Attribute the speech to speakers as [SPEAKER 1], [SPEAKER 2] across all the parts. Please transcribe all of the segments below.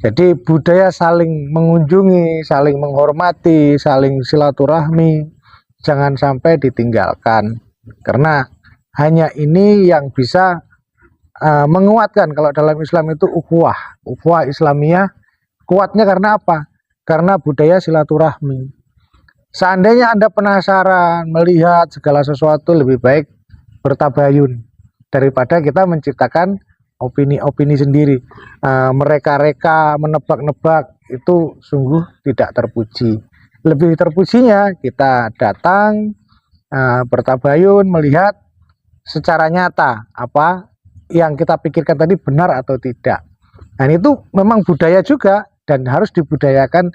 [SPEAKER 1] Jadi budaya saling mengunjungi, saling menghormati, saling silaturahmi, jangan sampai ditinggalkan. Karena hanya ini yang bisa menguatkan. Kalau dalam Islam itu ukhuwah Islamiyah. Kuatnya karena apa? Karena budaya silaturahmi. Seandainya Anda penasaran melihat segala sesuatu, lebih baik bertabayun daripada kita menciptakan opini-opini sendiri. Mereka-reka, menebak-nebak, itu sungguh tidak terpuji. Lebih terpujinya kita datang, bertabayun, melihat secara nyata apa yang kita pikirkan tadi benar atau tidak. Dan itu memang budaya juga dan harus dibudayakan.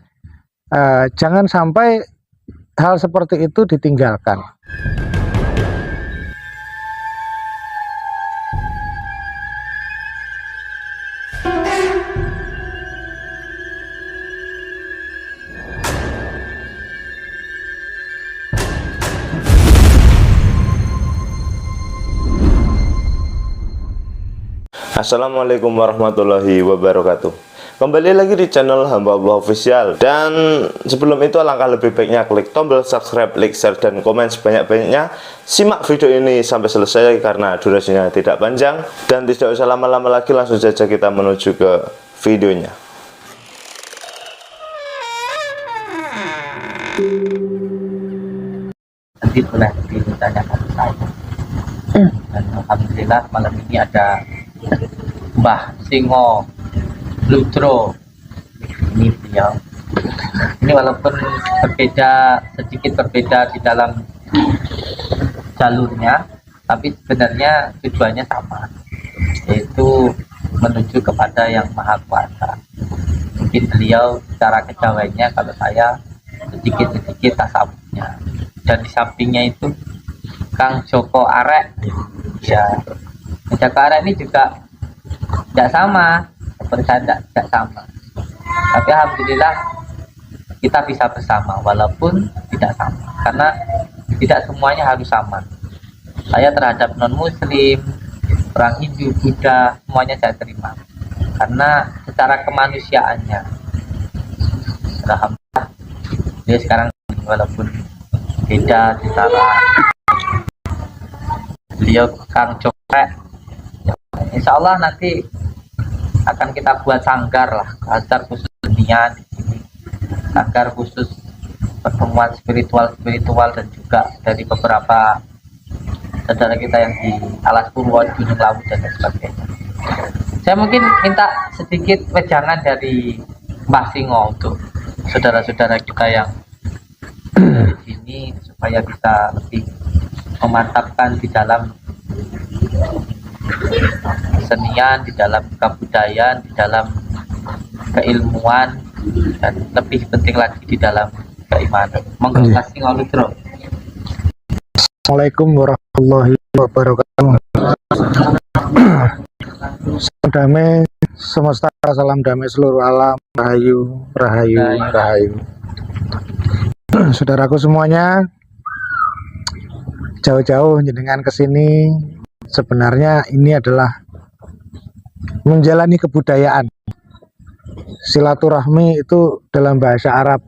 [SPEAKER 1] Jangan sampai hal seperti itu ditinggalkan.
[SPEAKER 2] Assalamualaikum warahmatullahi wabarakatuh. Kembali lagi di channel Hamba Allah Official. Dan sebelum itu alangkah lebih baiknya klik tombol subscribe, like, share, dan komen sebanyak-banyaknya. Simak video ini sampai selesai karena durasinya tidak panjang. Dan tidak usah lama-lama lagi, langsung saja kita menuju ke videonya.
[SPEAKER 3] Nanti boleh ditanyakan saya. Dan alhamdulillah malam ini ada Mbah Singo Ludro. Ini beliau. Ini walaupun sedikit berbeda di dalam jalurnya, tapi sebenarnya tujuannya sama, yaitu menuju kepada Yang Maha Kuasa. Mungkin beliau secara kejawanya, kalau saya sedikit-sedikit tasawufnya. Dan di sampingnya itu Kang Joko Arek. Ya, Joko Arek ini juga tidak sama seperti saya, tidak sama, tapi alhamdulillah kita bisa bersama walaupun tidak sama, karena tidak semuanya harus sama. Saya terhadap non muslim, orang Hindu, Buddha, semuanya saya terima karena secara kemanusiaannya alhamdulillah dia sekarang walaupun beda secara beliau Kang Joko Arek. Insya Allah nanti akan kita buat sanggar lah, sanggar khusus dunia di sini, sanggar khusus pertemuan spiritual dan juga dari beberapa saudara kita yang di Alas Purwo, Gunung Lawu dan sebagainya. Saya mungkin minta sedikit wejangan dari Mbah Singo untuk saudara-saudara kita yang di sini supaya bisa lebih memantapkan di dalam kesenian, di dalam kebudayaan, di dalam keilmuan, dan lebih penting lagi di dalam keimanan. Monggo Mas Singo Ludro.
[SPEAKER 1] Assalamualaikum warahmatullahi wabarakatuh. Salam damai semesta, salam damai seluruh alam, rahayu, rahayu, rahayu. Saudaraku semuanya, jauh-jauh jenengan kesini, sebenarnya ini adalah menjalani kebudayaan. Silaturahmi itu dalam bahasa Arab,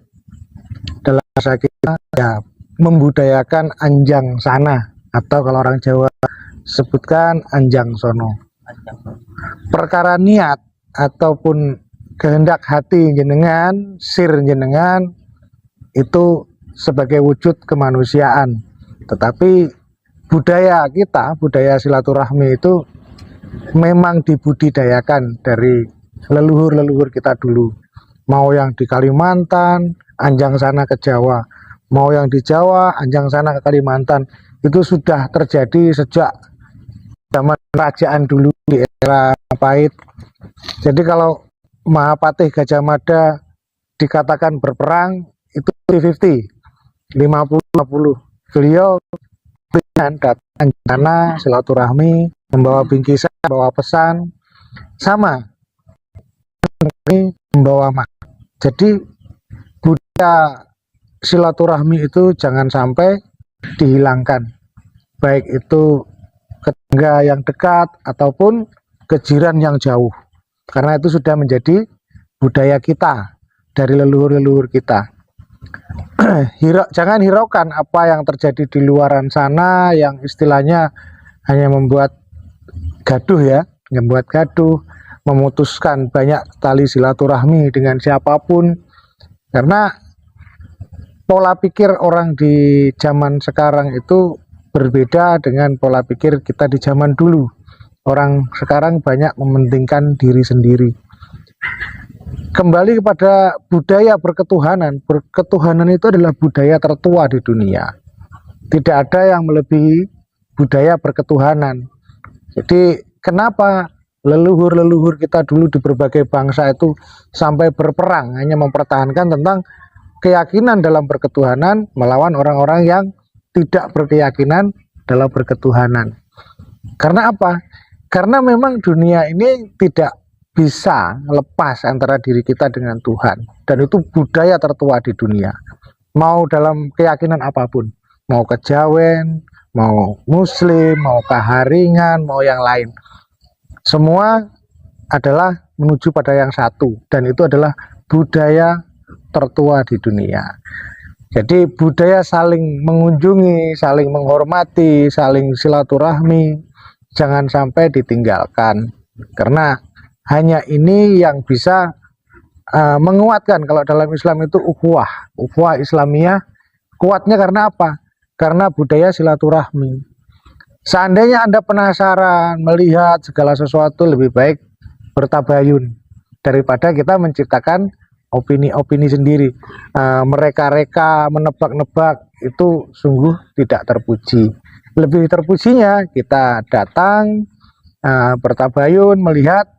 [SPEAKER 1] dalam bahasa kita ya membudayakan anjang sana, atau kalau orang Jawa sebutkan anjang sono. Perkara niat ataupun kehendak hati jenengan, sir jenengan itu sebagai wujud kemanusiaan. Tetapi budaya kita, budaya silaturahmi itu memang dibudidayakan dari leluhur-leluhur kita dulu. Mau yang di Kalimantan, anjang sana ke Jawa. Mau yang di Jawa, anjang sana ke Kalimantan. Itu sudah terjadi sejak zaman kerajaan dulu di era Majapahit. Jadi kalau Mahapatih Gajah Mada dikatakan berperang, itu 50-50. 50-50. Beliau datang karena silaturahmi, membawa bingkisan, membawa pesan, sama ini membawa makan. Jadi budaya silaturahmi itu jangan sampai dihilangkan, baik itu ke tetangga yang dekat ataupun ke jiran yang jauh, karena itu sudah menjadi budaya kita, dari leluhur-leluhur kita. Jangan hiraukan apa yang terjadi di luaran sana yang istilahnya hanya membuat gaduh ya, memutuskan banyak tali silaturahmi dengan siapapun. Karena pola pikir orang di zaman sekarang itu berbeda dengan pola pikir kita di zaman dulu. Orang sekarang banyak mementingkan diri sendiri. Kembali kepada budaya berketuhanan. Berketuhanan itu adalah budaya tertua di dunia. Tidak ada yang melebihi budaya berketuhanan. Jadi kenapa leluhur-leluhur kita dulu di berbagai bangsa itu sampai berperang hanya mempertahankan tentang keyakinan dalam berketuhanan melawan orang-orang yang tidak berkeyakinan dalam berketuhanan. Karena apa? Karena memang dunia ini tidak bisa lepas antara diri kita dengan Tuhan, dan itu budaya tertua di dunia. Mau dalam keyakinan apapun, mau kejawen, mau muslim, mau kaharingan, mau yang lain, semua adalah menuju pada yang satu, dan itu adalah budaya tertua di dunia. Jadi budaya saling mengunjungi, saling menghormati, saling silaturahmi jangan sampai ditinggalkan, karena hanya ini yang bisa menguatkan. Kalau dalam Islam itu ukhuwah Islamiyah kuatnya karena apa? Karena budaya silaturahmi. Seandainya Anda penasaran melihat segala sesuatu, lebih baik bertabayun daripada kita menciptakan opini-opini sendiri. Mereka-reka, menebak-nebak, itu sungguh tidak terpuji. Lebih terpujinya kita datang bertabayun, melihat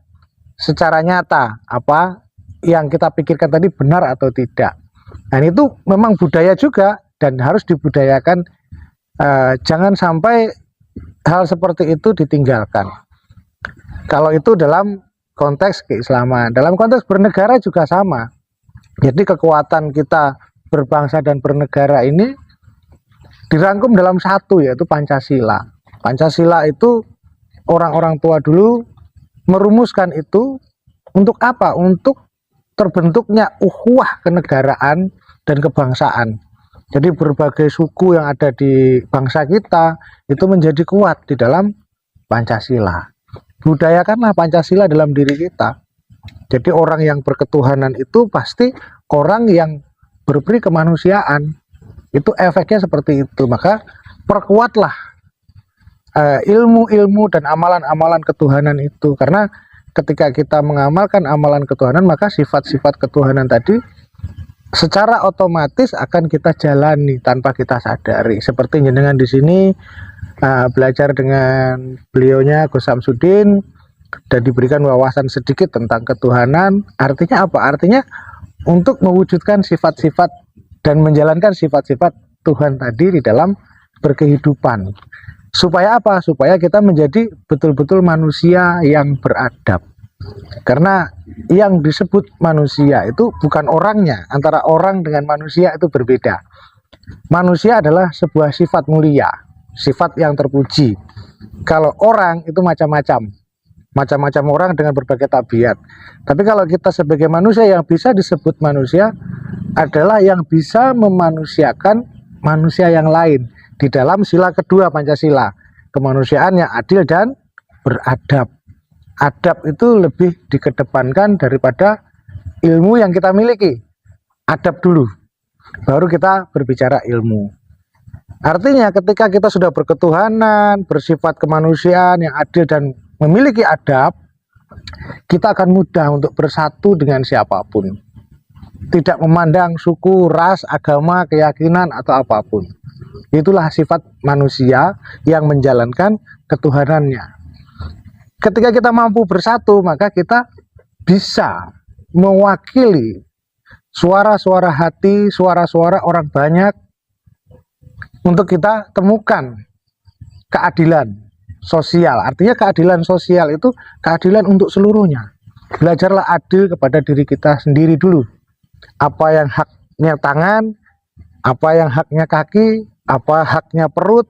[SPEAKER 1] secara nyata apa yang kita pikirkan tadi benar atau tidak. Dan itu memang budaya juga dan harus dibudayakan. Jangan sampai hal seperti itu ditinggalkan. Kalau itu dalam konteks keislaman, dalam konteks bernegara juga sama. Jadi kekuatan kita berbangsa dan bernegara ini dirangkum dalam satu, yaitu Pancasila. Pancasila itu orang-orang tua dulu merumuskan itu untuk apa? Untuk terbentuknya ukhuwah kenegaraan dan kebangsaan. Jadi berbagai suku yang ada di bangsa kita itu menjadi kuat di dalam Pancasila. Budayakanlah Pancasila dalam diri kita. Jadi orang yang berketuhanan itu pasti orang yang berperi kemanusiaan. Itu efeknya seperti itu. Maka perkuatlah ilmu-ilmu dan amalan-amalan ketuhanan itu, karena ketika kita mengamalkan amalan ketuhanan, maka sifat-sifat ketuhanan tadi secara otomatis akan kita jalani tanpa kita sadari. Seperti jenengan di sini belajar dengan beliaunya Gus Samsudin dan diberikan wawasan sedikit tentang ketuhanan. Artinya apa? Artinya untuk mewujudkan sifat-sifat dan menjalankan sifat-sifat Tuhan tadi di dalam berkehidupan. Supaya apa? Supaya kita menjadi betul-betul manusia yang beradab. Karena yang disebut manusia itu bukan orangnya. Antara orang dengan manusia itu berbeda. Manusia adalah sebuah sifat mulia, sifat yang terpuji. Kalau orang itu macam-macam orang dengan berbagai tabiat. Tapi kalau kita sebagai manusia, yang bisa disebut manusia adalah yang bisa memanusiakan manusia yang lain di dalam sila kedua Pancasila, kemanusiaan yang adil dan beradab. Adab itu lebih dikedepankan daripada ilmu yang kita miliki. Adab dulu, baru kita berbicara ilmu. Artinya ketika kita sudah berketuhanan, bersifat kemanusiaan yang adil dan memiliki adab, kita akan mudah untuk bersatu dengan siapapun. Tidak memandang suku, ras, agama, keyakinan, atau apapun. Itulah sifat manusia yang menjalankan ketuhanannya. Ketika kita mampu bersatu, maka kita bisa mewakili suara-suara hati, suara-suara orang banyak untuk kita temukan keadilan sosial. Artinya keadilan sosial itu keadilan untuk seluruhnya. Belajarlah adil kepada diri kita sendiri dulu. Apa yang haknya tangan, apa yang haknya kaki, apa haknya perut,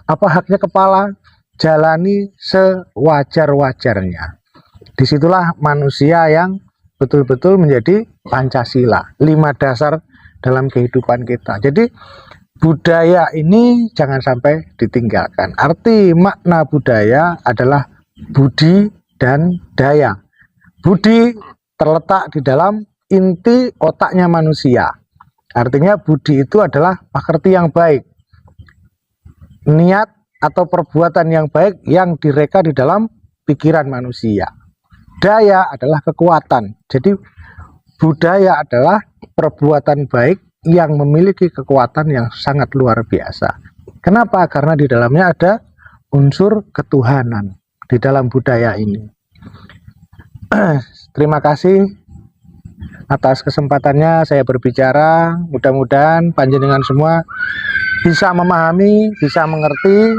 [SPEAKER 1] apa haknya kepala, jalani sewajar-wajarnya. Disitulah manusia yang betul-betul menjadi Pancasila, 5 dasar dalam kehidupan kita. Jadi budaya ini jangan sampai ditinggalkan. Arti makna budaya adalah budi dan daya. Budi terletak di dalam inti otaknya manusia. Artinya budi itu adalah pekerti yang baik, niat atau perbuatan yang baik yang direka di dalam pikiran manusia. Daya adalah kekuatan. Jadi budaya adalah perbuatan baik yang memiliki kekuatan yang sangat luar biasa. Kenapa? Karena di dalamnya ada unsur ketuhanan di dalam budaya ini. Terima kasih atas kesempatannya saya berbicara. Mudah-mudahan panjenengan semua bisa memahami, bisa mengerti.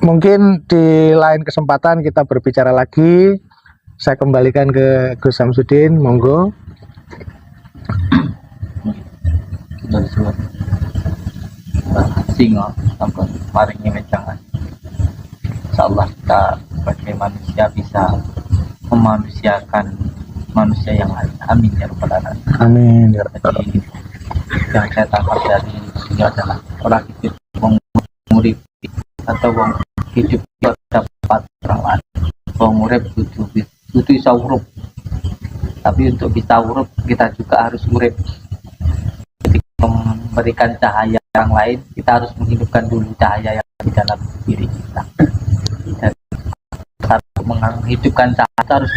[SPEAKER 1] Mungkin di lain kesempatan kita berbicara lagi. Saya kembalikan ke Gus Samsudin, monggo.
[SPEAKER 3] Singo sampun maringi wejangan. Insyaallah kita sebagai manusia bisa memanusiakan manusia yang lain. Amin ya rabbal alamin.
[SPEAKER 1] Amin ya rabbal
[SPEAKER 3] Jadi yang saya tangkap dari ini adalah orang hidup wong murid atau wong hidup dapat orang lain. Wong urip kudu iso urip. Tapi untuk kita urip, kita juga harus urip. Jadi memberikan cahaya orang lain, kita harus menghidupkan dulu cahaya yang di dalam diri kita. Dan satu menghidupkan cahaya harus